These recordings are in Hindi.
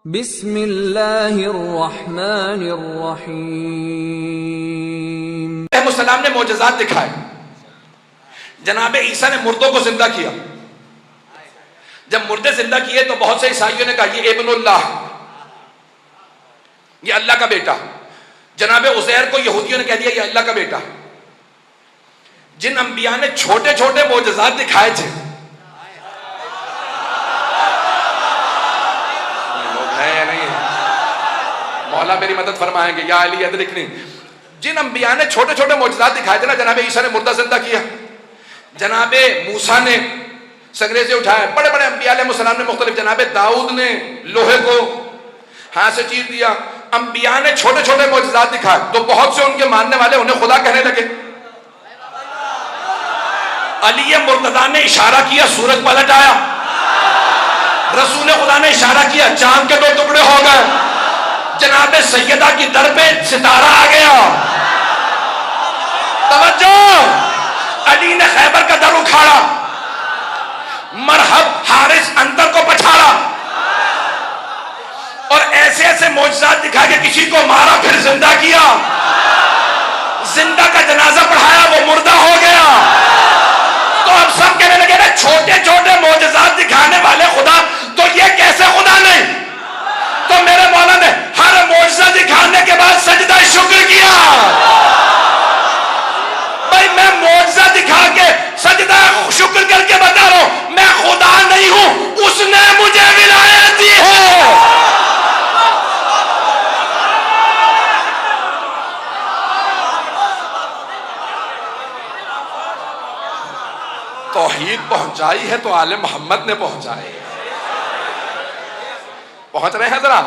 बिस्मिल्लाहिर्रहमानिर्रहीम। सलाम ने मोजज़ात दिखाए। जनाबे ईसा ने मुर्दों को जिंदा किया। जब मुर्दे जिंदा किए तो बहुत से ईसाइयों ने कहा ये इब्नुल्लाह, ये अल्लाह का बेटा। जनाबे उज़ैर को यहूदियों ने कह दिया ये अल्लाह का बेटा। जिन अंबिया ने छोटे छोटे मोजज़ात दिखाए थे, लोग हैं या नहीं है? मौला मेरी मदद फरमाएंगे या अली अदरिकनी। जिन अंबिया ने छोटे छोटे मोजज़ात दिखाए थे ना, जनाबे ईसा ने मुर्दा जिंदा किया, जनाबे मूसा ने संगरे से उठाया, बड़े बड़े अंबिया अलैहिस्सलाम ने मुख्तलिफ, जनाबे दाऊद ने लोहे को हाथ से चीर दिया। अंबिया ने छोटे छोटे मोजज़ात दिखाए तो बहुत से उनके मानने वाले उन्हें खुदा कहने लगे। अली मुर्तदा ने इशारा किया, सूरज पलट आया। रसूल खुदा ने इशारा किया, चांद के 2 टुकड़े हो गए। जनाबे सैयदा की दर पे सितारा आ गया। तवज्जो, अली ने खैबर का दर उखाड़ा, मरहब हारिस अंदर को पछाड़ा और ऐसे ऐसे मोजज़ात दिखा के किसी को मारा, फिर जिंदा किया। जिंदा का जनाजा पढ़ाया, वो मुर्दा हो गया। तो अब सब कहने लगे ना छोटे छोटे मोजज़ात दिखाने वाले खुदा, तो ये कैसे खुदा नहीं? तो मेरे मौला ने हर मोजज़ा दिखाने के बाद सजदा शुक्र किया। भाई मैं मोजज़ा दिखा के सजदा शुक्र करके बता रहा हूं मैं खुदा नहीं हूं, उसने मुझे विलायत दी है। तौहीद पहुंचाई है तो आले मोहम्मद ने पहुंचाई। पहुंच रहे हैं जरा?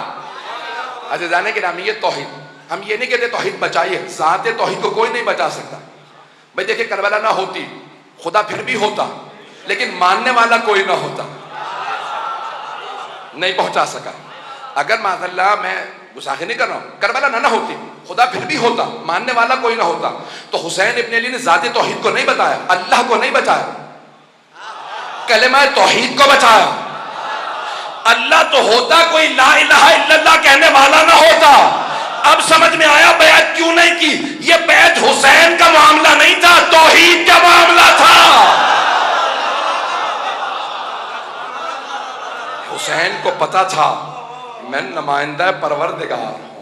अच्छा जाने के नाम ये तौहीद, हम ये नहीं कहते तौहीद बचाइए, ज़ाते तौहीद को कोई नहीं बचा सकता। भाई देखिए करबला ना होती, खुदा फिर भी होता, लेकिन मानने वाला कोई ना होता, नहीं पहुंचा सका। अगर माज़अल्लाह, मैं गुस्ताखी नहीं कर रहा हूं, करबला ना होती, खुदा फिर भी होता, मानने वाला कोई ना होता, तो हुसैन इब्न अली ने ज़ाते तौहीद को नहीं बताया, अल्लाह को नहीं बचाया, कलेमा तौहीद को बचाया। अल्लाह तो होता, कोई ला इलाहा इल्लल्लाह कहने वाला ना होता। अब समझ में आया बैत क्यों नहीं की? ये बैत हुसैन का मामला नहीं था, तौहीद का मामला था। हुसैन को पता था मैं नुमाइंदा परवरदिगार हूं।